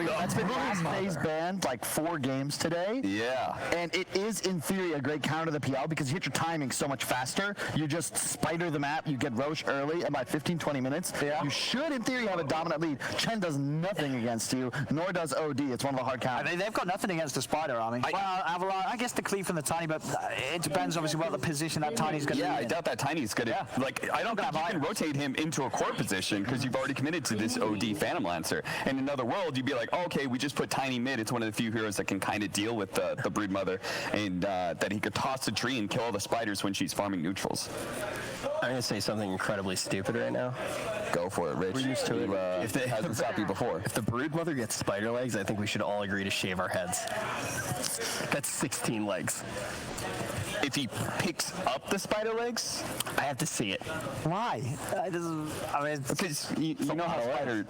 That's been last phase banned like 4 games today. Yeah. And it is, in theory, a great counter to the PL because you hit your timing so much faster. You just spider the map, you get Roche early, and by 15-20 minutes, you should, in theory, have a dominant lead. Chen does nothing against you, nor does OD. It's one of the hard counters. They've got nothing against the Spider Army. Well, Avalon, I guess the cleave from the Tiny, but it depends, obviously, what the position that Tiny's going to be in. I doubt that Tiny's going to, like, I don't think you can rotate him into a core position because you've already committed to this OD Phantom Lancer. And in another world, you'd be like, oh, okay, we just put Tiny mid. It's one of the few heroes that can kind of deal with the Broodmother, and that he could toss the tree and kill all the spiders when she's farming neutrals. I'm going to say something incredibly stupid right now. Go for it, Rich. We're used to it. If it hasn't stopped you before. If the Broodmother gets spider legs, I think we should all agree to shave our heads. That's 16 legs. If he picks up the spider legs, I have to see it. Why? Because you know how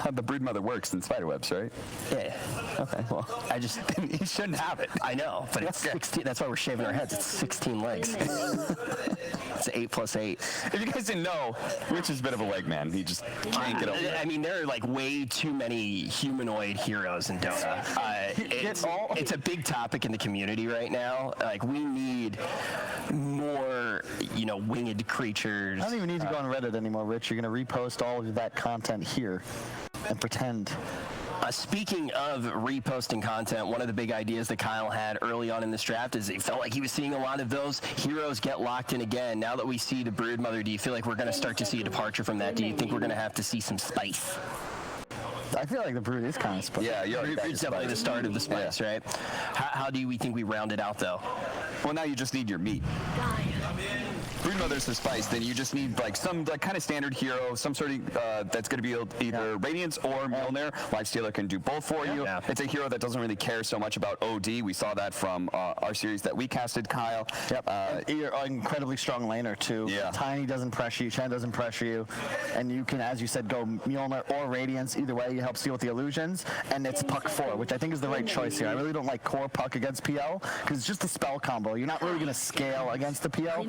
how the Broodmother works in spiderwebs, right? Yeah. Okay. Well, he shouldn't have it. I know, but it's 16. That's why we're shaving our heads. It's 16 legs. It's 8 plus 8. If you guys didn't know, Rich is a bit of a leg man. He just can't get over it. I mean, there are like way too many humanoid heroes in Dota. It's a big topic in the community right now. Like, we need more, winged creatures. I don't even need to go on Reddit anymore, Rich. You're going to repost all of that content here and pretend. Speaking of reposting content, one of the big ideas that Kyle had early on in this draft is he felt like he was seeing a lot of those heroes get locked in again. Now that we see the Broodmother, do you feel like we're going to start to see a departure from that? Do you think we're going to have to see some spice? I feel like the Brood is kind of spicy. Yeah, it's definitely the start of the spice, right? How do we think we round it out, though? Well, now you just need your meat. Broodmother's the spice, then you just need like some kind of standard hero, some sort of that's going to be either Radiance or Milner. Lifestealer can do both for you. Yeah. It's a hero that doesn't really care so much about OD. We saw that from our series that we casted, Kyle. Yep. You're an incredibly strong laner too. Yeah. Tiny doesn't pressure you, Chen doesn't pressure you, and you can, as you said, go Mjolnir or Radiance. Either way, it helps deal with the illusions, and it's Puck 4, which I think is the right choice here. I really don't like core Puck against PL because it's just a spell combo. You're not really going to scale against the PL.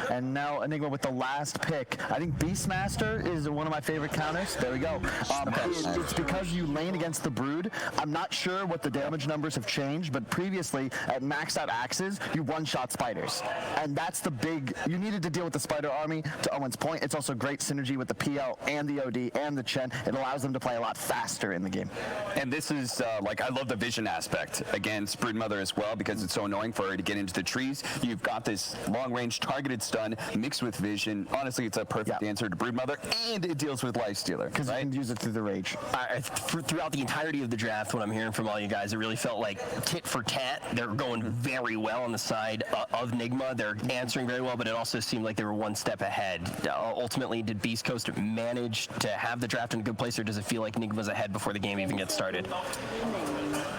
And now Nigma with the last pick. I think Beastmaster is one of my favorite counters. There we go. It's because you lane against the Brood. I'm not sure what the damage numbers have changed, but previously at maxed out axes, you one-shot spiders. And that's the big, you needed to deal with the spider army. To Owen's point, it's also great synergy with the PL and the OD and the Chen. It allows them to play a lot faster in the game. And this is, I love the vision aspect against Broodmother as well because it's so annoying for her to get into the trees. You've got this long-range targeted stun mixed with vision. Honestly, it's a perfect answer to Broodmother, and it deals with Lifestealer. Because you can use it through the rage. Throughout the entirety of the draft, what I'm hearing from all you guys, it really felt like tit for tat. They're going very well on the side of Nigma. They're answering very well, but it also seemed like they were one step ahead. Ultimately, did Beastcoast manage to have the draft in a good place, or does it feel like Nigma's ahead before the game even gets started?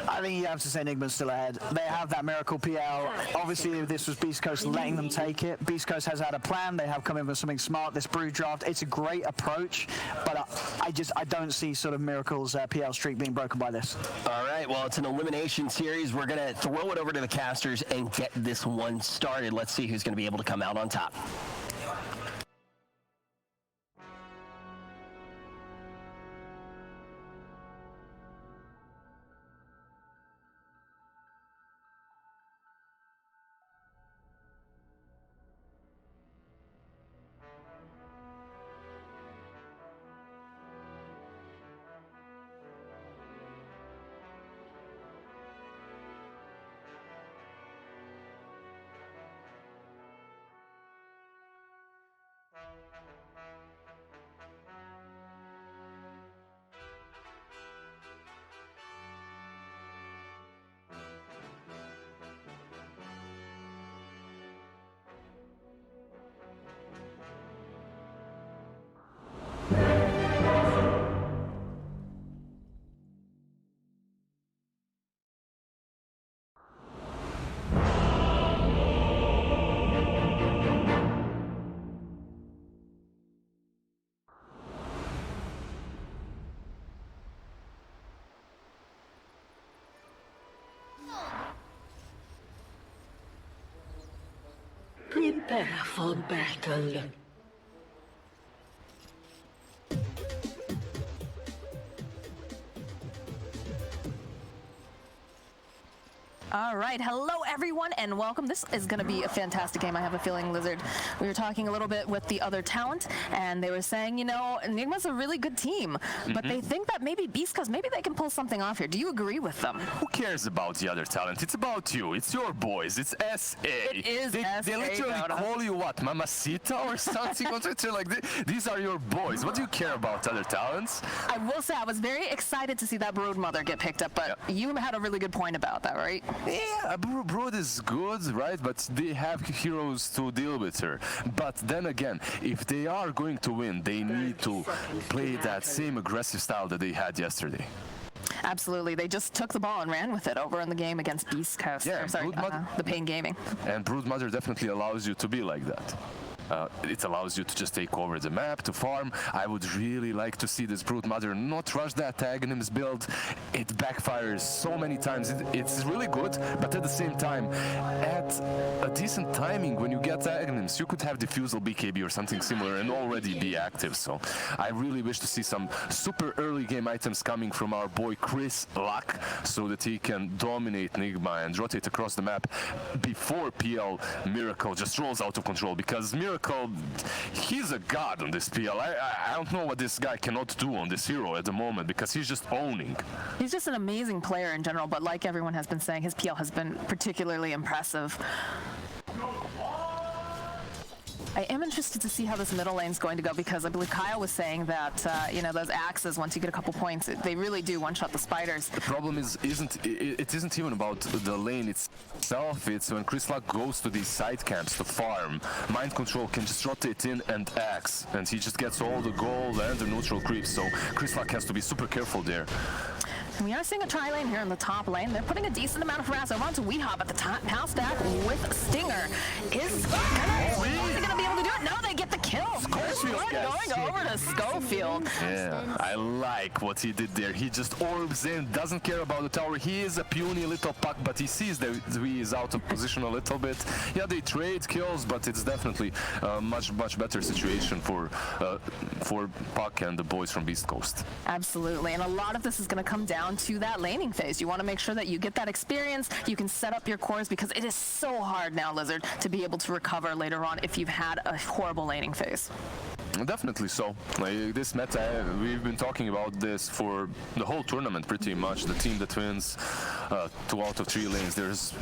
I think you have to say Nigma's still ahead. They have that miracle PL. Obviously, this was Beast Coast letting them take it. Beast Coast has had a plan. They have come in with something smart. This Brood draft, it's a great approach, but I don't see sort of Miracle's PL streak being broken by this. All right, well, it's an elimination series. We're going to throw it over to the casters and get this one started. Let's see who's going to be able to come out on top. Prepare for battle. All right, hello everyone and welcome. This is going to be a fantastic game. I have a feeling, Lizard. We were talking a little bit with the other talent and they were saying, you know, Nigma's a really good team, but they think that maybe Beastcoast, maybe they can pull something off here. Do you agree with them? Who cares about the other talent? It's about you. It's your boys. It's SA. It is they, SA. They literally call you what, Mamacita or something on Twitter? Like these are your boys. What do you care about other talents? I will say I was very excited to see that Broodmother get picked up, but you had a really good point about that, right? Yeah, Brood is good, right? But they have heroes to deal with her. But then again, if they are going to win, they need to play that same aggressive style that they had yesterday. Absolutely. They just took the ball and ran with it over in the game against Beastcoast. Yeah, the Pain Gaming. And Broodmother definitely allows you to be like that. It allows you to just take over the map, to farm. I would really like to see this Broodmother not rush that Aghanims build. It backfires so many times. It's really good, but at the same time, at a decent timing, when you get Aghanims, you could have Diffusal BKB or something similar and already be active. So I really wish to see some super early game items coming from our boy Chris Luck so that he can dominate Nigma and rotate across the map before PL Miracle just rolls out of control, because Miracle, he's a god on this PL. I don't know what this guy cannot do on this hero at the moment, because he's just owning. He's just an amazing player in general, but like everyone has been saying, his PL has been particularly impressive. I am interested to see how this middle lane is going to go, because I believe Kyle was saying that you know, those axes, once you get a couple points, they really do one-shot the spiders. The problem isn't even about the lane itself. It's when Chris Luck goes to these side camps to farm, Mind Control can just rotate in and axe, and he just gets all the gold and the neutral creeps. So Chris Luck has to be super careful there. And we are seeing a tri-lane here in the top lane. They're putting a decent amount of harass over onto Weehop at the top. Pal stack with Stinger. Is he going to be able to do it? No, they get the kill. Going over to Schofield. Yeah, I like what he did there. He just orbs in, doesn't care about the tower. He is a puny little puck, but he sees that he is out of position a little bit. Yeah, they trade kills, but it's definitely a much better situation for Puck and the boys from Beastcoast. Absolutely, and a lot of this is going to come down to that laning phase. You want to make sure that you get that experience, you can set up your cores, because it is so hard now, Lizard, to be able to recover later on if you've had a horrible laning phase. Definitely so. Like this meta, we've been talking about this for the whole tournament pretty much. The team that wins 2 out of 3 lanes,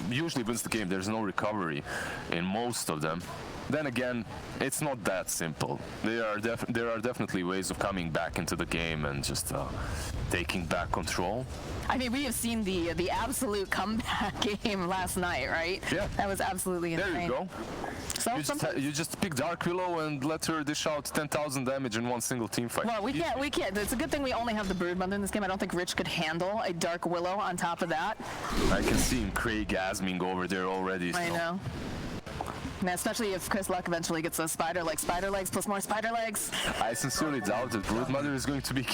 usually wins the game. There's no recovery in most of them. Then again, it's not that simple. There are definitely ways of coming back into the game and just taking back control. I mean, we have seen the absolute comeback game last night, right? Yeah. That was absolutely insane. There you go. So you just pick Dark Willow and let her dish out 10,000 damage in one single team fight. Well, we can't. It's a good thing we only have the Broodmother in this game. I don't think Rich could handle a Dark Willow on top of that. I can see him Craig-asming over there already. I know. And especially if Chris Luck eventually gets those spider legs plus more spider legs. I sincerely doubt that Broodmother is going to be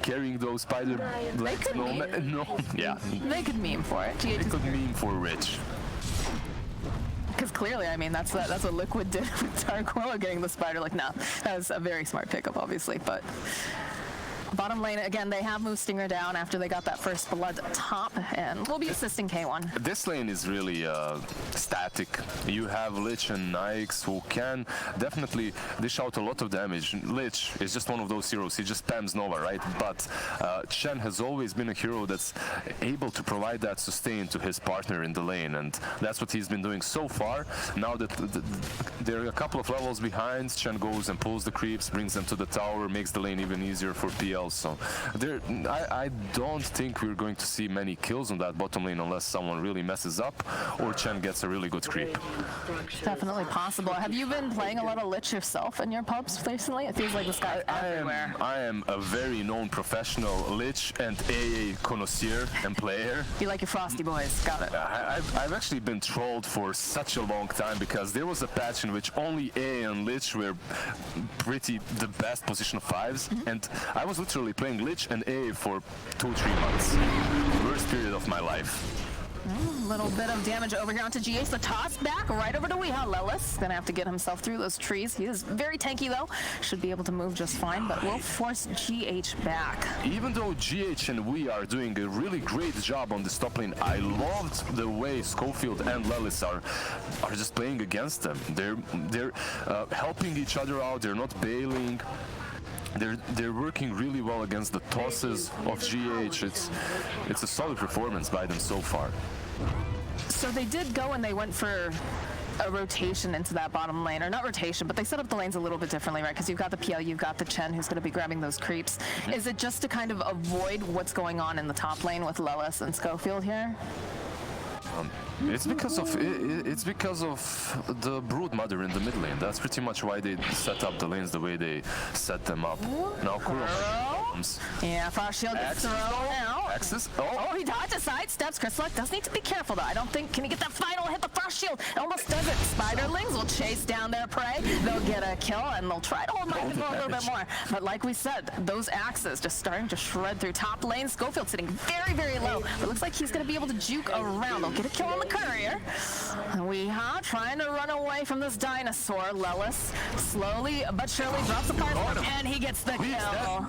carrying those spider legs. No, yeah. They could meme for it. They could meme for Rich. Because clearly, I mean, that's what Liquid did with Dark Willow getting the spider leg. No, that was a very smart pickup, obviously, but. Bottom lane, again, they have moved Stinger down after they got that first blood top, and we'll be assisting K1. This lane is really static. You have Lich and Nyx who can definitely dish out a lot of damage. Lich is just one of those heroes. He just spams Nova, right? But Chen has always been a hero that's able to provide that sustain to his partner in the lane, and that's what he's been doing so far. Now that they're a couple of levels behind, Chen goes and pulls the creeps, brings them to the tower, makes the lane even easier for PL. So I don't think we're going to see many kills on that bottom lane unless someone really messes up or Chen gets a really good creep. Definitely possible. Have you been playing a lot of Lich yourself in your pubs recently? It feels like this guy's everywhere. I am a very known professional Lich and AA connoisseur and player. You like your Frosty boys. Got it. I've actually been trolled for such a long time because there was a patch in which only AA and Lich were pretty the best position of 5s, and I was literally playing Lich and AA for 2-3 months. Worst period of my life. Little bit of damage over here onto GH. The toss back right over to Weehaw. Lelis gonna have to get himself through those trees. He is very tanky though. Should be able to move just fine, but will force GH back. Even though GH and we are doing a really great job on this top lane, I loved the way Schofield and Lelis are just playing against them. They're helping each other out. They're not bailing. They're working really well against the tosses of GH. It's a solid performance by them so far. So they did go and they went for a rotation into that bottom lane, or not rotation, but they set up the lanes a little bit differently, right? Because you've got the PL, you've got the Chen who's going to be grabbing those creeps. Is it just to kind of avoid what's going on in the top lane with Lelis and Schofield here? It's because of the Brood Mother in the mid lane. That's pretty much why they set up the lanes the way they set them up. Now Kuro comes. Yeah, Frost Shield gets thrown out. Axis. Oh, he dodges, sidesteps. Crystalluck does need to be careful though. I don't think, can he get that final hit? The Frost Shield almost does it. Spiderlings will chase down their prey. They'll get a kill and they'll try to hold mind control a little bit more. But like we said, those axes just starting to shred through top lane. Schofield sitting very, very low. But it looks like he's going to be able to juke around. They'll get a kill on the courier. Weehaw trying to run away from this dinosaur. Lelis slowly but surely drops the fire and he gets the kill.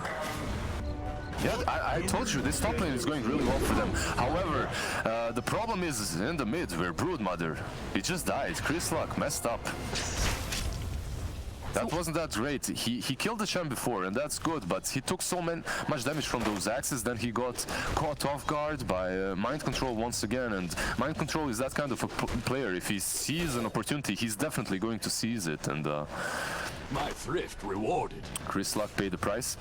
Yeah, I told you, this top lane is going really well for them. However, the problem is in the mid where Brood Mother, he just died. Crystalluck messed up. That wasn't that great. He killed the champ before, and that's good, but he took so much damage from those axes, then he got caught off guard by mind control once again, and mind control is that kind of a player. If he sees an opportunity, he's definitely going to seize it, and my thrift rewarded. Crystalluck paid the price.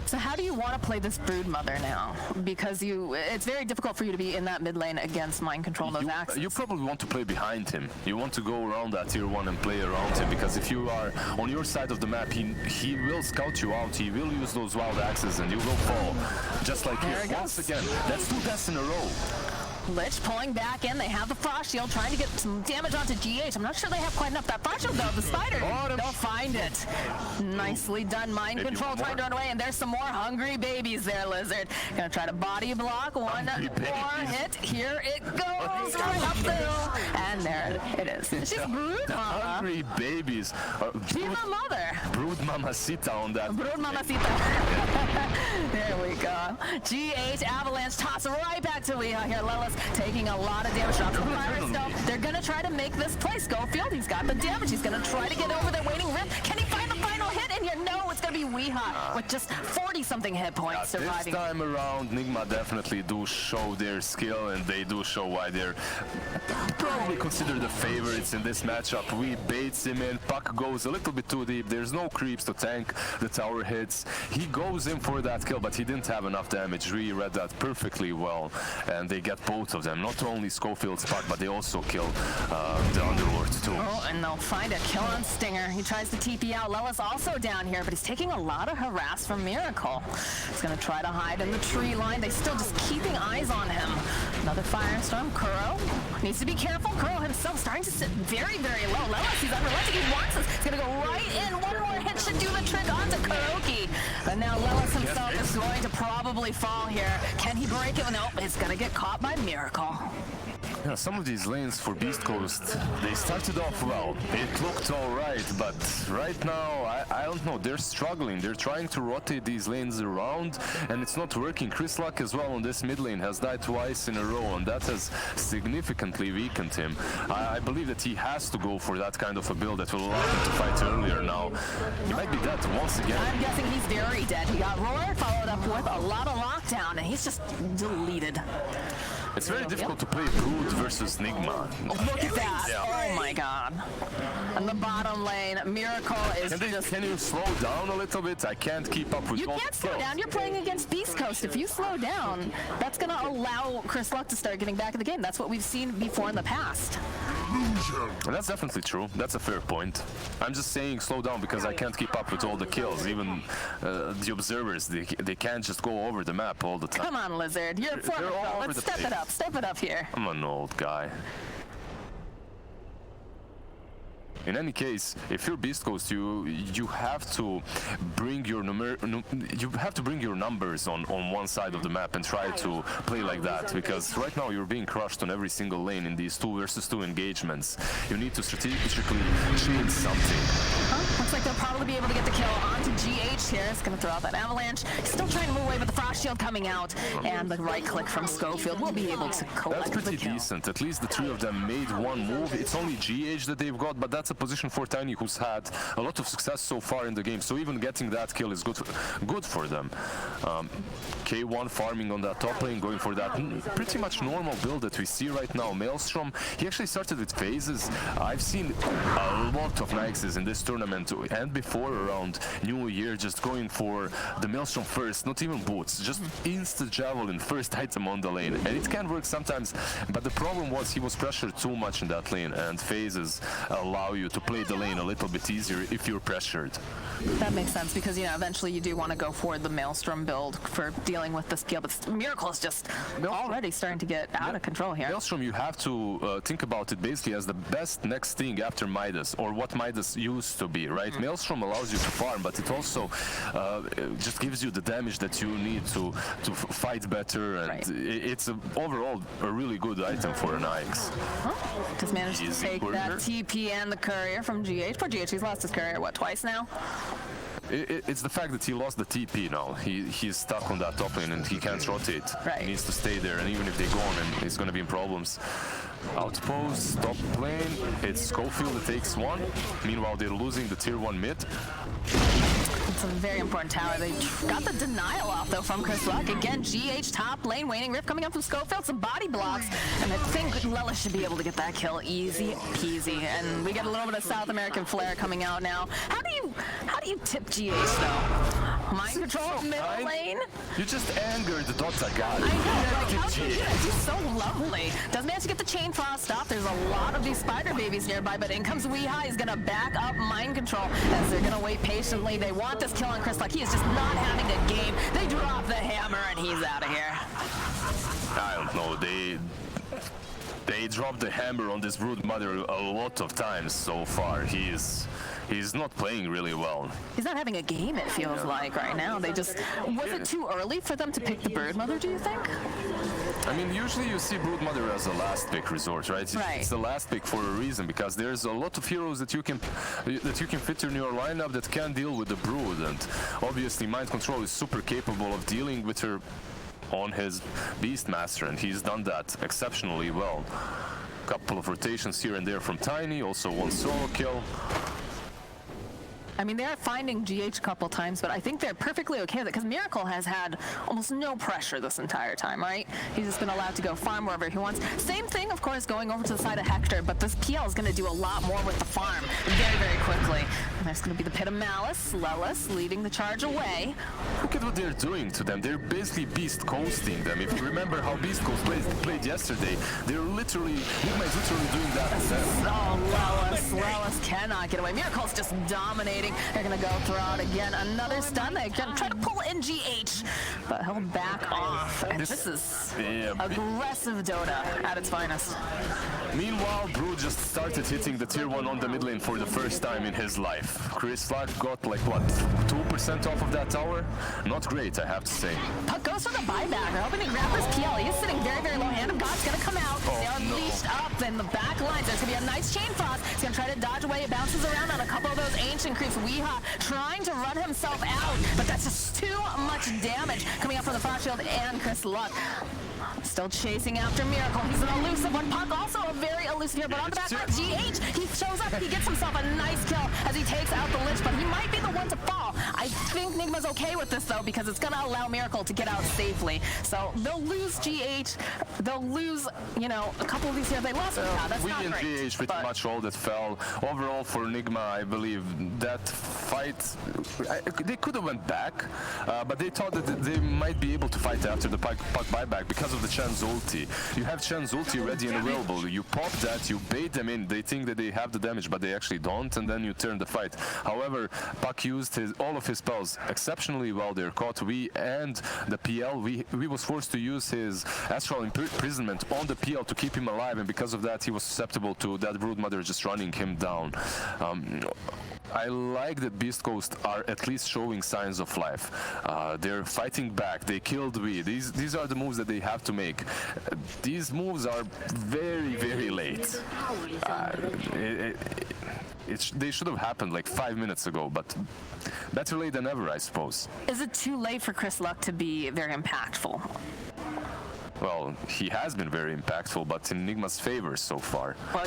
So how do you want to play this Brood Mother now? Because it's very difficult for you to be in that mid lane against mind control and those axes. You probably want to play behind him. You want to go around that tier 1 and play around him, because if you are on your side of the map, he will scout you out, he will use those wild axes, and you will fall. Just like here. Once again, that's 2 deaths in a row. Lich pulling back in. They have the Frost Shield trying to get some damage onto GH. I'm not sure they have quite enough. That Frost Shield though, the spider, they'll find it. Nicely done. Mind control trying to run away, and there's some more hungry babies there, Lizard. Gonna try to body block. One more hit. Here it goes. Right up the hill. And there it is. She's Brood Mama. Hungry babies. She's a mother. Brood Mamacita on that. Brood Mamacita. There we go. GH Avalanche toss right back to Weehaw here. Lelis taking a lot of damage. Drops the fire still. They're going to try to make this play. Schofield, he's got the damage. He's going to try to get over the waiting rip. Can he find the final hit? And you know it's going to be Weehaw with just 40-something hit points surviving. This time around, Nigma definitely do show their skill, and they do show why they're probably considered the favorites in this matchup. We baits him in. Puck goes a little bit too deep. There's no creeps to tank the tower hits. He goes in for that kill, but he didn't have enough damage. We read that perfectly well, and they get both of them. Not only Schofield's Puck, but they also kill the Underlord too. Oh, and they'll find a kill on Stinger. He tries to TP out. Lelis also down here, but he's taking a lot of harass from Miracle. He's going to try to hide in the tree line. They still just keeping eyes on him. Another Firestorm. Kuro needs to be careful. Kuro himself starting to sit very, very low. Lelis, he's unrelenting. He wants this. He's going to go right in. One more hit should do the trick onto Kuroki. But now Lelis himself is going to probably fall here. Can he break it? Nope, it's going to get caught by Miracle. Yeah, some of these lanes for Beastcoast, they started off well. It looked alright, but right now, I don't know, they're struggling. They're trying to rotate these lanes around, and it's not working. Crystalluck as well on this mid lane has died twice in a row, and that has significantly weakened him. I believe that he has to go for that kind of a build that will allow him to fight earlier now. He might be dead once again. I'm guessing he's very dead. He got Roar, followed up with a lot of lockdown, and he's just deleted. It's very difficult to play Brood versus Nigma. Look at that. Yeah. Oh my god. On the bottom lane, Miracle is Can you slow down a little bit? I can't keep up with all You can't slow down. You're playing against Beastcoast. If you slow down, that's going to allow Crystalluck to start getting back in the game. That's what we've seen before in the past. That's definitely true. That's a fair point. I'm just saying slow down because I can't keep up with all the kills. Even the observers, they can't just go over the map all the time. Come on, Lizard. You're former pro. Let's step it up. Step it up here. I'm an old guy. in any case, if you're Beastcoast, you have to bring your numbers on one side of the map and try to play like that, because right now you're being crushed on every single lane in these 2 versus 2 engagements. You need to strategically change something. Looks like they'll probably be able to get the kill onto GH here. It's going to throw out that avalanche. Still trying to move away, but the frost shield coming out, and the right click from Schofield will be able to collect That's pretty the kill. decent. At least the 3 of them made one move. It's only GH that they've got, but that's a position for Tiny, who's had a lot of success so far in the game. So even getting that kill is good for them. K1 farming on that top lane, going for that pretty much normal build that we see right now. Maelstrom, he actually started with phases. I've seen a lot of Nixes in this tournament and before around New Year just going for the Maelstrom first, not even boots, just instant javelin, first item on the lane. And it can work sometimes, but the problem was he was pressured too much in that lane, and phases allow you to play the lane a little bit easier if you're pressured. That makes sense, because eventually you do want to go for the Maelstrom build for dealing with this PL, but Miracle is just already starting to get out of control here. Maelstrom, you have to think about it basically as the best next thing after Midas, or what Midas used to be, right? Maelstrom allows you to farm, but it also just gives you the damage that you need to fight better, and it's overall a really good item for an Ix. Just managed to take that TP and the courier from GH. Poor GH, he's lost his courier, what, twice now? It's the fact that he lost the TP now. He's stuck on that top lane and he can't rotate. He needs to stay there, and even if they go on him, he's going to be in problems. Outpost, top lane, it's Schofield that takes 1. Meanwhile, they're losing the tier 1 mid. It's a very important tower. They got the denial off, though, from Chris Luck. Again, GH top lane, waning rift coming up from Schofield, some body blocks, and I think Lelis should be able to get that kill easy peasy. And we get a little bit of South American flair coming out now. How do you tip GH, though? Mind control middle lane? You just angered the Dota god. I know, like, how do you do that? He's so lovely. Doesn't manage to get the chain frost off. There's a lot of these spider babies nearby, but in comes Weeha. He's going to back up mind control as they're going to wait patiently. They want this kill on Chris Luck. He is just not having a game. They drop the hammer, and he's out of here. I don't know. They dropped the hammer on this Brood Mother a lot of times so far. He's not playing really well. He's not having a game, it feels like, right now. Was it too early for them to pick the Brood Mother, do you think? I mean, usually you see Brood Mother as a last pick resort, right? It's the last pick for a reason, because there's a lot of heroes that you can fit in your lineup that can deal with the Brood, and obviously Mind Control is super capable of dealing with her on his Beastmaster, and he's done that exceptionally well. Couple of rotations here and there from Tiny, also 1 solo kill. I mean, they are finding GH a couple times, but I think they're perfectly okay with it, because Miracle has had almost no pressure this entire time, right? He's just been allowed to go farm wherever he wants. Same thing, of course, going over to the side of Hector, but this PL is going to do a lot more with the farm very, very quickly. And there's going to be the Pit of Malice, Lelis leading the charge away. Look at what they're doing to them. They're basically beast coasting them. If you remember how Beastcoast played yesterday, Nigma is literally doing that to them. Oh, Lelis cannot get away. Miracle's just dominating. They're going to go throw out again. Another stun. They're going to try to pull in GH, but he'll back off. And this is aggressive Dota at its finest. Meanwhile, Brood just started hitting the tier 1 on the mid lane for the first time in his life. Chris Luck got like, what, 2% off of that tower? Not great, I have to say. Puck goes for the buyback. They're hoping to grab this PL. He is sitting very, very low. Hand of God's going to come out. They are leashed up in the back lines. There's going to be a nice chain frost. He's going to try to dodge away. It bounces around on a couple of those ancient creeps. Weeha trying to run himself out, but that's just too much damage coming out from the Frost Shield and Chris Luck. Still chasing after Miracle. He's an elusive one. Puck also a very elusive here, but on the back line, GH, he shows up. He gets himself a nice kill as he takes out the Lich, but he might be the one to fall. I think Nigma's okay with this, though, because it's going to allow Miracle to get out safely. So they'll lose GH. They'll lose, a couple of these here. They lost that's not great. We and GH pretty much all that fell. Overall, for Nigma, I believe that fight, they could have went back, but they thought that they might be able to fight after the puck buyback because of the Chen's ulti. You have Chen's ulti ready and available. You pop that, you bait them in. They think that they have the damage, but they actually don't, and then you turn the fight. However, Puck used all of his spells exceptionally well there. Caught we and the PL. We was forced to use his Astral imprisonment on the PL to keep him alive, and because of that he was susceptible to that Broodmother just running him down. I like that Beastcoast are at least showing signs of life. They're fighting back. They killed Wii. These are the moves that they have to make. These moves are very, very late. They should have happened like 5 minutes ago, but better late than never, I suppose. Is it too late for Chris Luck to be very impactful? Well, he has been very impactful, but in Nigma's favor so far. Well,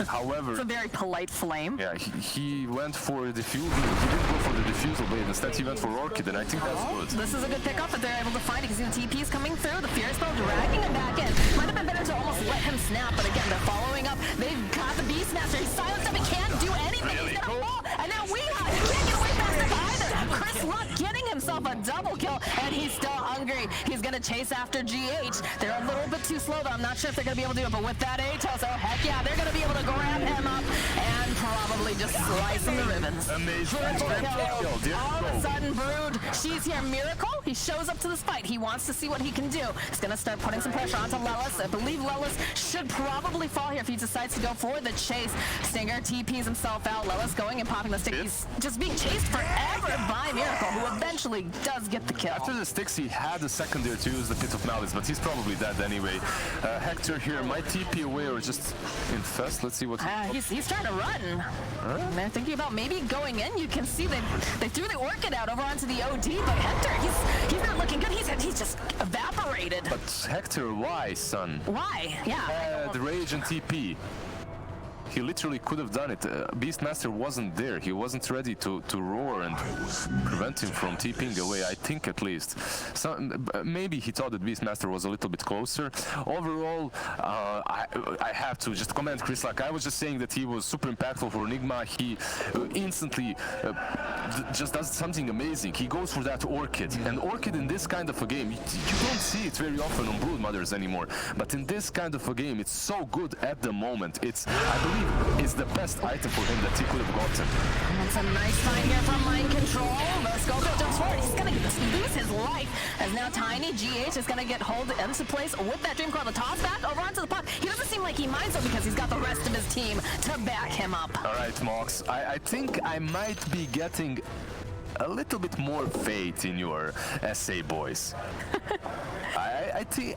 However, it's a very polite flame. yeah, he went for the defusal. He didn't go for the defusal blade. Instead, he went for Orchid, and I think that's good. This is a good pickup that they're able to find. You can see the TP's coming through. The Fierce Bow dragging him back in. Might have been better to almost let him snap, but again, they're following up. They've got the Beastmaster. He's silenced him. He can't do anything. He's gonna fall. And now he can't get away fast enough either. Chris Luck getting himself a double kill, and he's still hungry. He's gonna chase after GH. They're a little bit too slow, though. I'm not sure if they're gonna be able to do it, but with that Atos, oh heck yeah, they're gonna be able to grab him up and probably just slice him to ribbons. Amazing. Triple kill. All of a sudden, Brood, she's here. Miracle, he shows up to this fight. He wants to see what he can do. He's gonna start putting some pressure onto Lelis. I believe Lelis should probably fall here if he decides to go for the chase. Stinger TPs himself out. Lelis going and popping the stick. He's just being chased forever by Miracle, who eventually does get the kill. After the sticks, he had a second there to use the Pit of Malice, but he's probably dead anyway. Hector here might TP away or just infest. Let's see what he's trying to run. And they're thinking about maybe going in. You can see they threw the Orchid out over onto the OD, but Hector, he's not looking good. He's just evaporated. But Hector, why, son? Why? Yeah. The Rage and TP. He literally could have done it. Beastmaster wasn't there. He wasn't ready to roar and prevent him from TPing away, I think at least. So, maybe he thought that Beastmaster was a little bit closer. Overall, I have to just comment Chris Luck. I was just saying that he was super impactful for Nigma. He instantly just does something amazing. He goes for that Orchid. And Orchid in this kind of a game, you don't see it very often on Broodmothers anymore. But in this kind of a game, it's so good at the moment. It's, I believe, is the best item for him that he could have gotten. It's a nice find here from Mind Control. The Scope jumps forward. He's going to lose his life as now Tiny GH is going to get hold into place with that Dream Coil. The toss back over onto the puck. He doesn't seem like he minds though because he's got the rest of his team to back him up. All right, Mox. I think I might be getting a little bit more faith in your SA boys. I think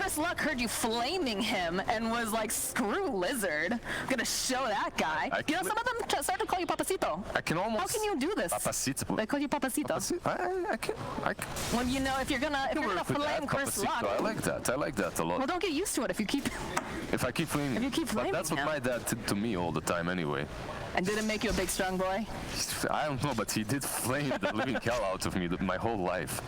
Chris Luck heard you flaming him and was like, screw Lizard. I'm gonna show that guy. You know, some of them start to call you Papacito. I can almost... How can you do this? Papacito. They call you Papacito. I can. Well, you know, if you're gonna flame Chris Luck. I like that. I like that a lot. Well, don't get used to it if you keep... If I keep flaming. If you keep flaming But that's what my dad did to me all the time anyway. And did it make you a big, strong boy? I don't know, but he did flame the living hell out of me my whole life.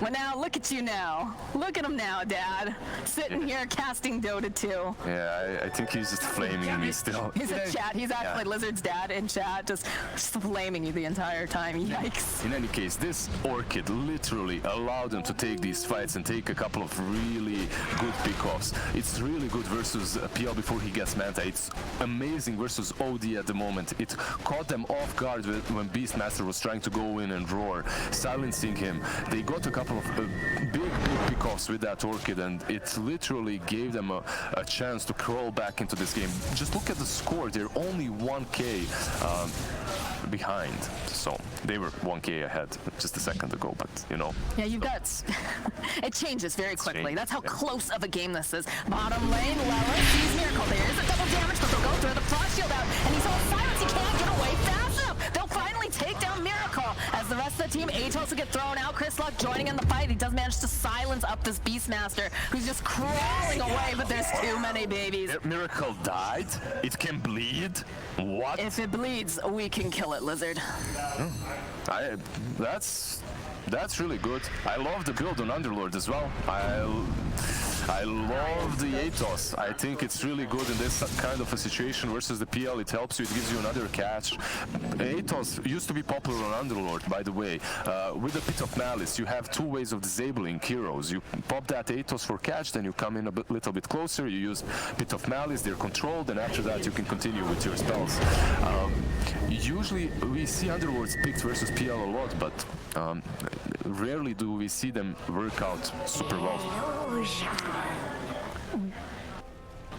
Well, now, look at you now. Look at him now, Dad. Sitting here casting Dota 2. Yeah, I think he's just flaming me still. He's in chat. He's actually Lizard's dad in chat, just flaming you the entire time. Yikes. In any case, this Orchid literally allowed him to take these fights and take a couple of really good pickoffs. It's really good versus PL before he gets Manta. It's amazing versus OD at the moment. It caught them off guard when Beastmaster was trying to go in and roar, silencing him. They got a couple of big pickoffs with that Orchid, and it literally gave them a chance to crawl back into this game. Just look at the score. They're only 1K behind. So they were 1K ahead just a second ago, but you know. Yeah, you've got... it changes very quickly. That's how close of a game this is. Bottom lane, Lelis sees Miracle. There is a double damage, but they'll go through the frost shield out, and he's all silence. He can't get away fast enough. They'll finally take down Miracle as the rest of the team, Atos will get thrown out. Chris Luck joining in the fight. He does manage to silence up this Beastmaster, who's just crawling away, but there's too many babies. Miracle died? It can bleed? What? If it bleeds, we can kill it, Lizard. That's really good. I love the build on Underlord as well. I love the Atos. I think it's really good in this kind of a situation versus the PL. It helps you, it gives you another catch. Atos used to be popular on Underlord, by the way. With the Pit of Malice, you have two ways of disabling heroes. You pop that Atos for catch, then you come in a little bit closer, you use Pit of Malice, they're controlled, and after that you can continue with your spells. Usually we see Underlords picked versus PL a lot, but rarely do we see them work out super well.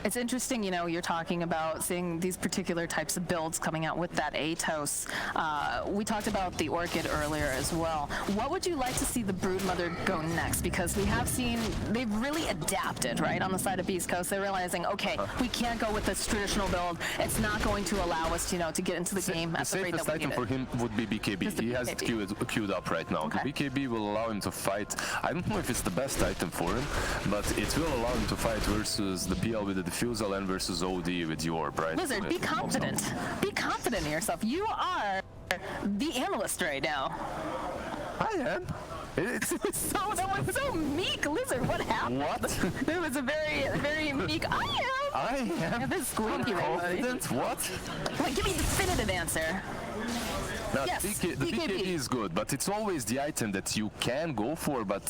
It's interesting, you know, you're talking about seeing these particular types of builds coming out with that Atos. We talked about the Orchid earlier as well. What would you like to see the Broodmother go next? Because we have seen they've really adapted, right, on the side of Beastcoast. They're realizing, okay, we can't go with this traditional build. It's not going to allow us, you know, to get into the game at the rate that we need it. The safest item for him would be BKB. He has it queued up right now. Okay. The BKB will allow him to fight. I don't know if it's the best item for him, but it will allow him to fight versus the PL with the Diffusal and versus OD with the Orb, right? Lizard, be confident. Be confident in yourself. You are the analyst right now. I am. So that was so meek, Lizard. What happened? What? There was a very meek. I am. Yeah, this squeaky confident. What? Like, give me a definitive answer. Now, Yes, the BKB is good, but it's always the item that you can go for, but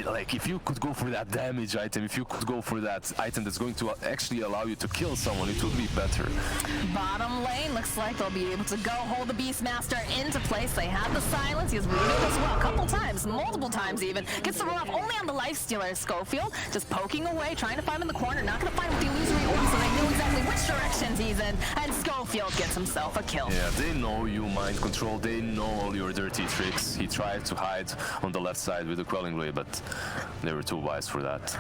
like if you could go for that damage item, if you could go for that item that's going to actually allow you to kill someone, it would be better. Bottom lane looks like they'll be able to go hold the Beastmaster into place. They have the silence. He has rooted as well a couple times, multiple times even. Gets the run off only on the Lifestealer. Schofield just poking away, trying to find him in the corner. Not going to find with the illusory orb, so they know exactly which directions he's in. And Schofield gets himself a kill. Yeah, they know you mind control. They know all your dirty tricks. He tried to hide on the left side with the Quelling Blade, but they were too wise for that.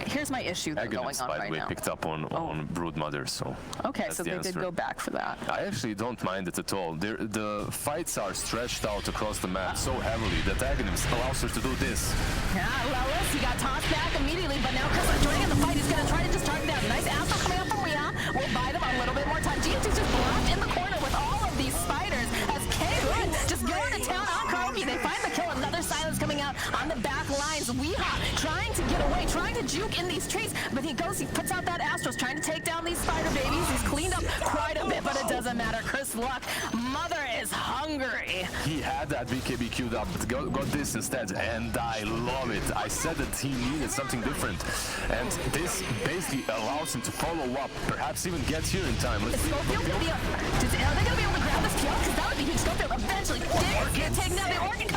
Here's my issue going on right now. Picked up on Broodmother, so okay, so they did go back for that. I actually don't mind it at all. The fights are stretched out across the map so heavily that Aghanim allows her to do this. Yeah, Lelis, he got tossed back immediately, but now Chris joining in the fight. He's going to try to just target down. Nice Astro coming up from Leon. We'll buy them a little bit more time. GMT's just blocked in the corner with all of these spiders as K-Hood just going to town on Kuroki. They find the kill. Another silence coming out on the back lines. Weehaw trying to get away, trying to juke in these trees, but he puts out that Astros, trying to take down these spider babies. He's cleaned up quite a bit, but it doesn't matter. Chris Luck, Mother is hungry. He had that BKB queued up, but got this instead, and I love it. I said that he needed something different, and this basically allows him to follow up, perhaps even get here in time. Let's see. Are they going to be able to grab this kill? Because that would be huge. Schofield eventually did take down the Orchid.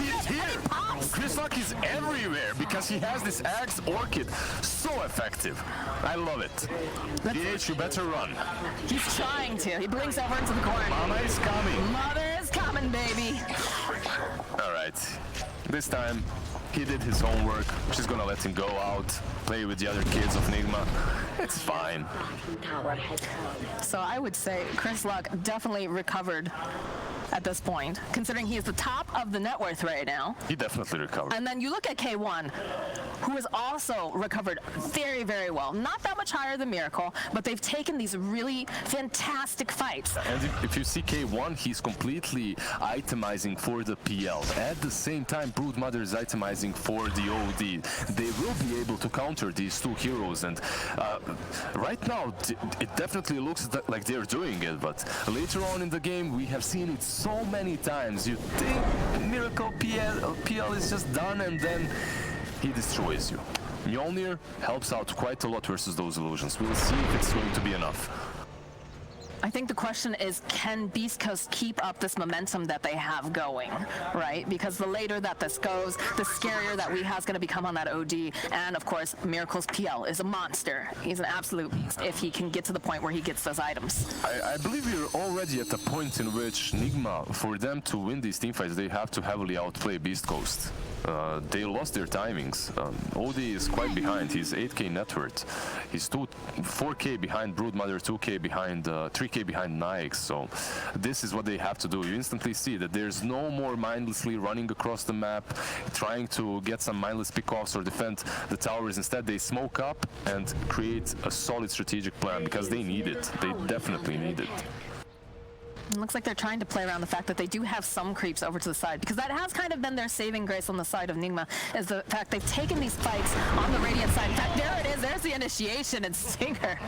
Chris Luck is everywhere because he has this Axe Orchid. So effective. I love it. DH, you better run. He's trying to. He blinks over into the corner. Mama is coming. Mother is coming, baby. All right. This time, he did his homework. She's gonna let him go out, play with the other kids of Nigma. It's fine. So I would say Chris Luck definitely recovered at this point, considering he is the top of the net worth right now. He definitely recovered. And then you look at K1, who has also recovered very, very well. Not that much higher than Miracle, but they've taken these really fantastic fights. And if you see K1, he's completely itemizing for the PL. At the same time, Broodmother is itemizing for the OD. They will be able to counter these two heroes, and right now it definitely looks like they're doing it, but later on in the game we have seen it so many times. You think Miracle PL is just done, and then he destroys you. Mjolnir helps out quite a lot versus those illusions. We'll see if it's going to be enough. I think the question is, can Beastcoast keep up this momentum that they have going, right? Because the later that this goes, the scarier that Weehaw is going to become on that OD. And of course, Miracle's PL is a monster. He's an absolute beast if he can get to the point where he gets those items. I believe we're already at the point in which Nigma, for them to win these teamfights, they have to heavily outplay Beastcoast. They lost their timings. OD is quite behind. He's 8k net worth. He's 4k behind Broodmother, 2k behind, 3k behind Nyx. So this is what they have to do. You instantly see that there's no more mindlessly running across the map, trying to get some mindless pickoffs or defend the towers. Instead, they smoke up and create a solid strategic plan because they need it. They definitely need it. It looks like they're trying to play around the fact that they do have some creeps over to the side, because that has kind of been their saving grace on the side of Nigma, is the fact they've taken these fights on the Radiant side. In fact, there it is. There's the initiation and Stinger.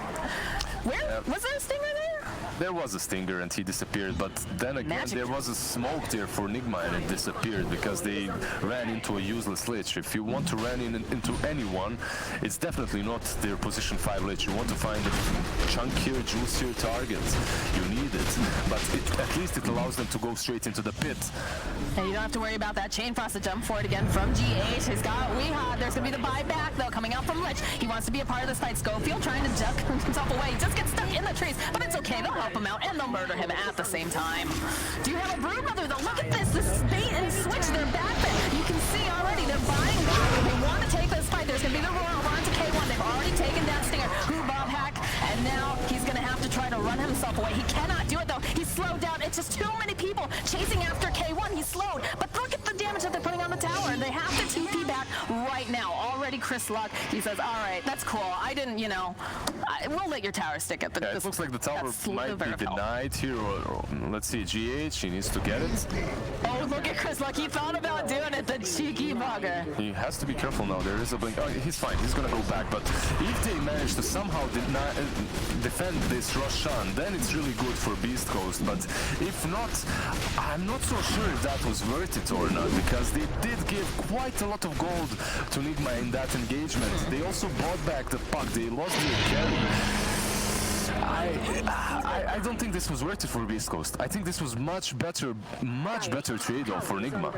Where? Was there a Stinger there? There was a stinger and he disappeared, but then again there was a smoke there for Nigma and it disappeared because they ran into a useless lich. If you want to run into anyone, it's definitely not their position 5 lich. You want to find a chunkier, juicier target. You need it, but at least it allows them to go straight into the pit. And you don't have to worry about that chain frost to jump for it again from GH. He's got Weehaw. There's going to be the buyback, though, coming out from Lich. He wants to be a part of this fight. Schofield trying to duck himself away. He just gets stuck in the trees, but it's okay. They'll help him out, and they'll murder him at the same time. Do you have a Broodmother, though? Look at this. This is bait and switch. They're back there. You can see already they're buying back. They want to take this fight. There's going to be the roar over onto K1. They've already taken down Stinger. Bob hack, and now he's going to have to try to run himself away. He cannot do it, though. He's slowed down. It's just too many people chasing after K1. He's slowed. But look at the damage that they're putting on the tower. They have to TP back right now. Already Chris Luck, he says, all right, that's cool. I didn't, you know, we'll let your tower stick it. But yeah, it looks like the tower might be denied here. Or let's see, GH, he needs to get it. Oh, look at Chris Luck. He thought about doing it, the cheeky bugger. He has to be careful now. There is a blink. Oh, he's fine. He's going to go back. But if they manage to somehow defend this Roshan, then it's really good for Beastcoast. But if not, I'm not so sure if that was worth it or not, because they did give quite a lot of gold to Nigma in that engagement. They also bought back the puck. They lost their carry. I don't think this was worth it for Beastcoast. I think this was much better trade-off for Nigma.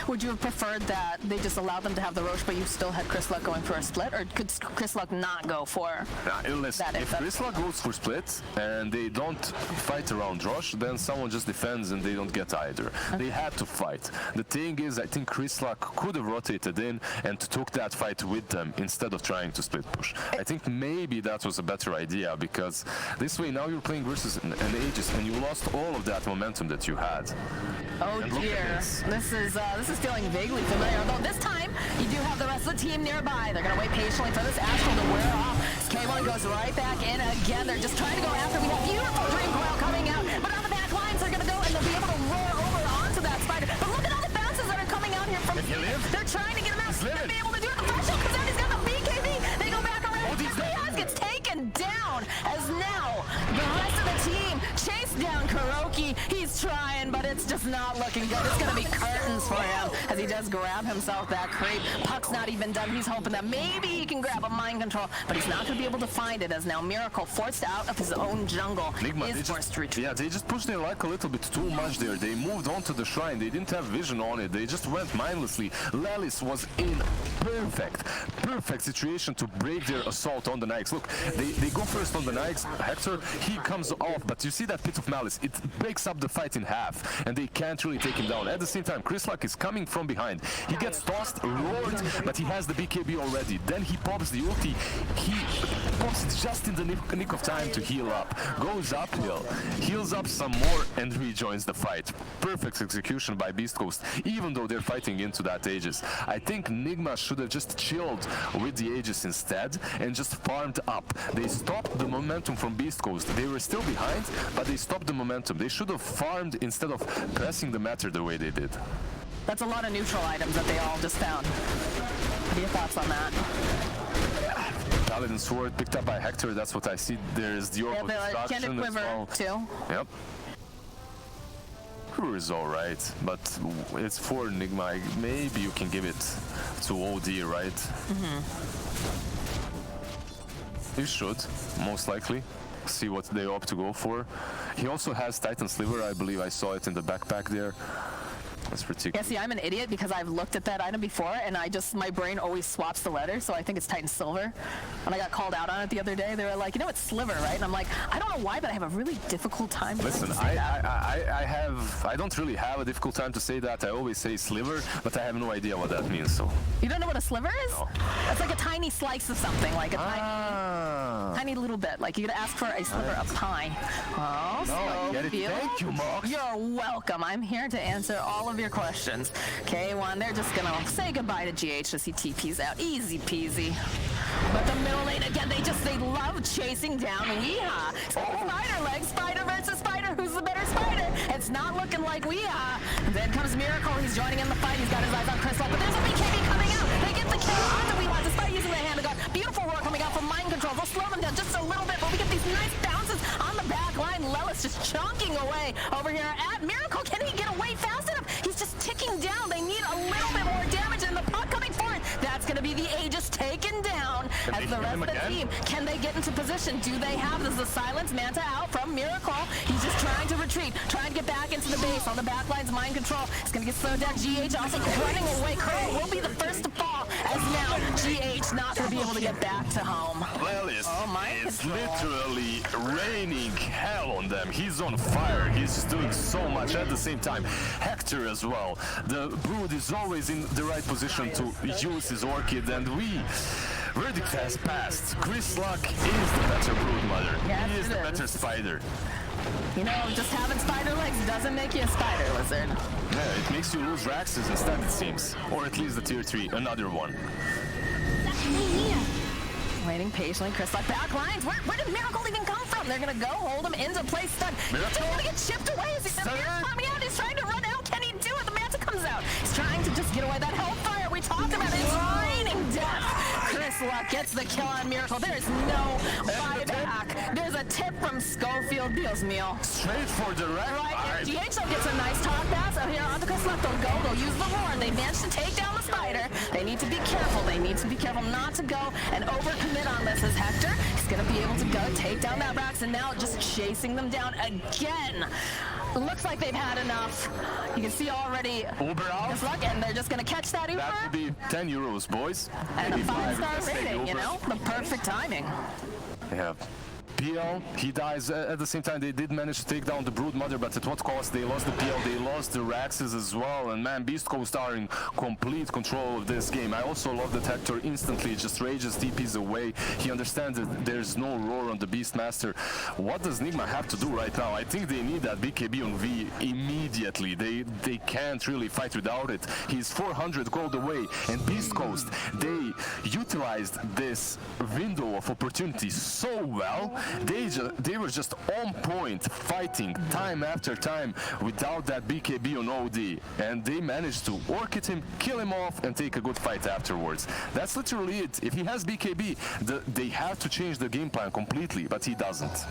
Would you have preferred that they just allowed them to have the Roche, but you still had Chris Luck going for a split, or could Chris Luck not go for that? If Chris Luck goes for split and they don't fight around Roche, then someone just defends and they don't get either. Okay. They had to fight. The thing is, I think Chris Luck could have rotated in and took that fight with them instead of trying to split push. I think maybe that was a better idea, because this way now you're playing versus an Aegis and you lost all of that momentum that you had. Oh dear, this is feeling vaguely familiar, although this time you do have the rest of the team nearby. They're going to wait patiently for this Astral to wear off. K1 goes right back in again. They're just trying to go after. We have beautiful Dream Coil coming out, but on the back lines they're going to go and they'll be able to roar over onto that spider. But look at all the bounces that are coming out here from They're trying to get him out. They'll be able to do it. The threshold comes out. He's got the BKB. They go back around. Diaz gets taken down as now the rest of the team chase down Kuroki. He's trying, but it's just not looking good. It's going to be curtains for him as he does grab himself that creep. Puck's not even done. He's hoping that maybe he can grab a mind control, but he's not going to be able to find it, as now Miracle, forced out of his own jungle, Nigma, is forced to retreat. Yeah, they just pushed their luck a little bit too much there. They moved on to the shrine. They didn't have vision on it. They just went mindlessly. Lelis was in perfect situation to break their assault on the Nikes. Look, they go first on the Nikes. Hector, he comes off, but you see that Pit of Malice. It breaks up the fight in half, and they can't really take him down. At the same time, Chris Luck is coming from behind. He gets tossed, roared, but he has the BKB already. Then he pops the ulti. He pops it just in the nick of time to heal up. Goes uphill, heals up some more, and rejoins the fight. Perfect execution by Beastcoast, even though they're fighting into that Aegis. I think Nigma should have just chilled with the Aegis instead and just farmed up. They stopped the momentum from Beastcoast. They were still behind, but they stopped the momentum. They should have farmed instead of pressing the matter the way they did. That's a lot of neutral items that they all just found. What are your thoughts on that? Paladin Sword picked up by Hector, that's what I see. There's the Oracle Destruction as well. Too. Yep. Quiver is alright, but it's for Nigma. Maybe you can give it to OD, right? You should, most likely. See what they opt to go for. He also has Titan Sliver, I believe I saw it in the backpack there. That's ridiculous. Yeah, see, I'm an idiot because I've looked at that item before and my brain always swaps the letters, so I think it's Titan Silver. When I got called out on it the other day, they were like, you know, it's Sliver, right? And I'm like, I don't know why, but I have a really difficult time. Listen, I don't really have a difficult time to say that. I always say Sliver, but I have no idea what that means, so. You don't know what a sliver is? No. It's like a tiny slice of something, like a tiny little bit. Like you'd ask for a sliver of pie. Oh, no, I get it. Thank you, Mark. You're welcome. I'm here to answer all of your questions. K1, they're just gonna say goodbye to GH as he TPs out. Easy peasy. But the middle lane again, they love chasing down Weehaw. Spider leg, spider versus spider. Who's the better spider? It's not looking like Weehaw. Then comes Miracle. He's joining in the fight. He's got his eyes on Chris Luck, but there's a BKB coming out. They get the kill onto Weehaw despite using the hand of God. Beautiful roar coming out from mind control. They'll slow them down just a little bit, but we get these nice bounces on the back line. away over here at Miracle. Can he get away fast enough? He's just ticking down. They need a little bit more damage, and the puck coming forward. That's going to be the Aegis taken down. As the rest of the team, can they get into position? Do they have this? The silence Manta out from Miracle. He's just trying to retreat, trying to get back into the base on the back lines. Mind control. It's going to get slowed down. GH also running away. Curl will be the first to fall, as now GH not going to be able to get back to home. Lelis is control. literally raining hell on them. He's on fire. He's just doing so much at the same time. Hector as well. The Brood is always in the right position to use his Orchid, and verdict has passed. Chris Luck is the better Brood Mother. Yes, he is the better Spider. You know, just having spider legs doesn't make you a spider lizard. Yeah, it makes you lose Raxes instead, it seems. Or at least the tier 3, another one. Waiting patiently, Chris Luck back lines. Where did Miracle even come from? They're gonna go hold him into place stun. He's just gonna get chipped away as he's coming out. He's trying to run out. Can he do it? The Manta comes out. He's trying to just get away. That hellfire we talked about. It's raining death. Chris Luck gets the kill on Miracle. There is no buyback. There's a tip from Schofield. Dios mío. Straight for the Right, GHL gets a nice talk pass out here onto Chris Luck. They'll use the horn. They managed to take down the spider. They need to be careful. They need to be careful not to go and overcommit on this as Hector. He's going to be able to go take down that Rax, and now just chasing them down again. Looks like they've had enough. You can see already Uber out. Chris Luck, and they're just going to catch that Uber. That would be 10 euros, boys. And Maybe a 5-star rating, Uber. you know? The perfect timing. Yeah. PL, he dies at the same time. They did manage to take down the Brood Mother, but at what cost? They lost the PL, they lost the Raxes as well, and man, Beastcoast are in complete control of this game. I also love that Hector instantly just rages TPs away. He understands that there's no roar on the Beastmaster. What does Nigma have to do right now? I think they need that BKB on V immediately. They can't really fight without it. He's 400 gold away, and Beastcoast, they utilized this window of opportunity so well. They were just on point, fighting time after time without that BKB on OD, and they managed to Orchid him, kill him off, and take a good fight afterwards. That's literally it. If he has BKB, they have to change the game plan completely, but he doesn't.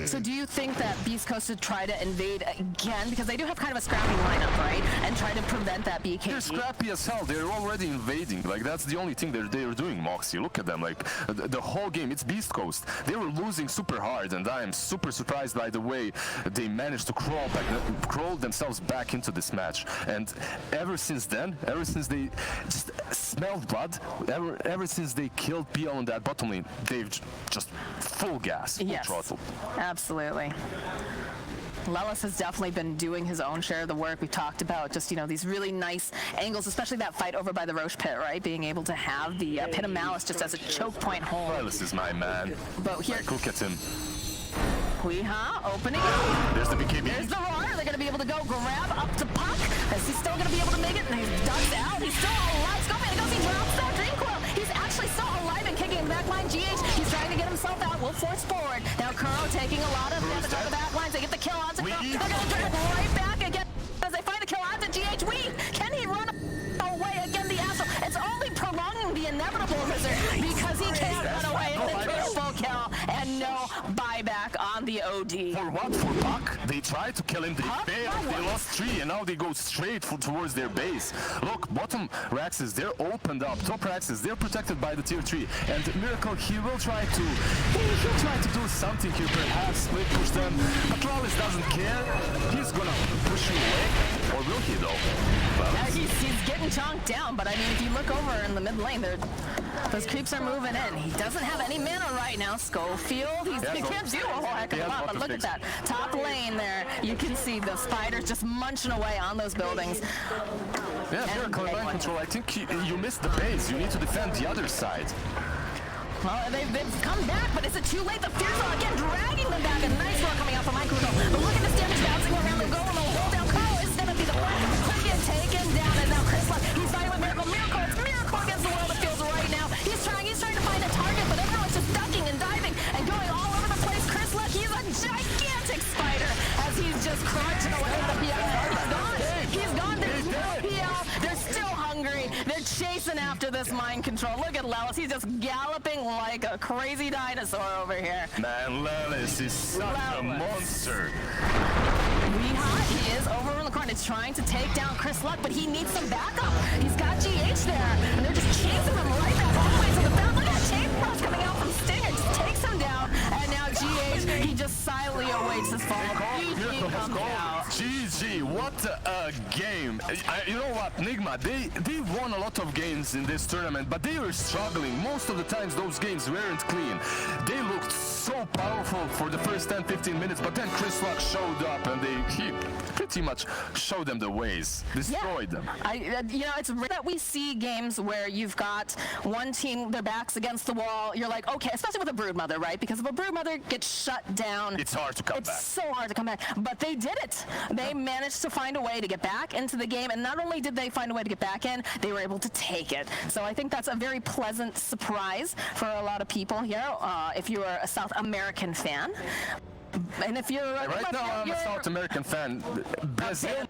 So do you think that Beastcoast should try to invade again? Because they do have kind of a scrappy lineup, right? And try to prevent that BKB. They're scrappy as hell. They're already invading. Like, that's the only thing they're doing, Moxie. Look at them. Like, the whole game, it's Beastcoast. They were losing super hard, and I am super surprised by the way they managed to crawl themselves back into this match. And ever since then, ever since they just smelled blood, ever since they killed PL on that bottom lane, they've just full gas, full throttle. Absolutely. Lelis has definitely been doing his own share of the work. We talked about just, you know, these really nice angles, especially that fight over by the Roche pit, right? Being able to have the Pit of Malice just as a choke point hold. Lelis is my man. But here, like, look at him. Weeha opening up. There's the BKB. There's the roar. They're going to be able to go grab up to Puck. Is he still going to be able to make it? And he's ducked out. He's still alive. Scofield goes, he drops that Dream Coil. He's actually still alive and kicking in the back line. GH, he's trying to get himself out. Will force forward. Now Kuro taking a lot of damage on the back lines. They get the kill onto Kuro. They're going to drag right back again as they find a kill onto GH. Can he run away again? The Astral. It's only prolonging the inevitable, Lizard, because he can't run away. It's a triple kill and no buyback on the OD. For what? For Puck? They tried to kill him, they failed, they lost 3, and now they go straight towards their base. Look, bottom Raxes, they're opened up. Top Raxes, they're protected by the tier 3. And Miracle, he'll try to do something here, perhaps split push them. But Lawless doesn't care. He's gonna push you away. Or will he though? Well, yeah, he's getting chonked down, but I mean, if you look over in the mid lane, those creeps are moving in. He doesn't have any mana right now. Schofield, he can't do a whole heck of a lot, but look at that. Top lane there, you can see the spiders just munching away on those buildings. Yeah, Miracle in mind control. I think you missed the base. You need to defend the other side. Well, they've come back, but is it too late? The Fearsall again dragging them back. A nice roll coming out from Mike Russo. But look at this damage bouncing around the goal, and they'll hold down Kuro. It's going to be the one. Quick get taken down, and now Chris Luck, he's fighting with Miracle. It's Miracle against the world, it feels right now. He's trying to find a target, but everyone's just ducking and diving and going all over the place. Chris Luck, he's a gigantic spider as he's just crunching away at the PL. He's gone. He's gone. There's no PL. They're still hungry. They're chasing after this mind control. Look at Lelis. He's just galloping like a crazy dinosaur over here. Man, Lelis is such a monster. He is over in the corner. He's trying to take down Chris Luck, but he needs some backup. He's got GH there, and they're just chasing him right back all the way to the back. Look at Chain Frost coming out from Stinger, just takes him down, and now GH, he just silently awaits his fall. GG comes out. GG, what a game. You know what, Nigma, they won a lot of games in this tournament, but they were struggling. Most of the times those games weren't clean. They looked so powerful for the first 10-15 minutes, but then Chris Luck showed up and he pretty much showed them the ways, destroyed them. You know, it's rare that we see games where you've got one team, their backs against the wall. You're like, okay, especially with a Broodmother, right? Because if a Broodmother gets shut down, It's hard to come back. It's so hard to come back. But they did it. They managed to find a way to get back into the game, and not only did they find a way to get back in, they were able to take it. So I think that's a very pleasant surprise for a lot of people here. If you are a South American fan. And if you're Right now, I'm a South American fan. Brazil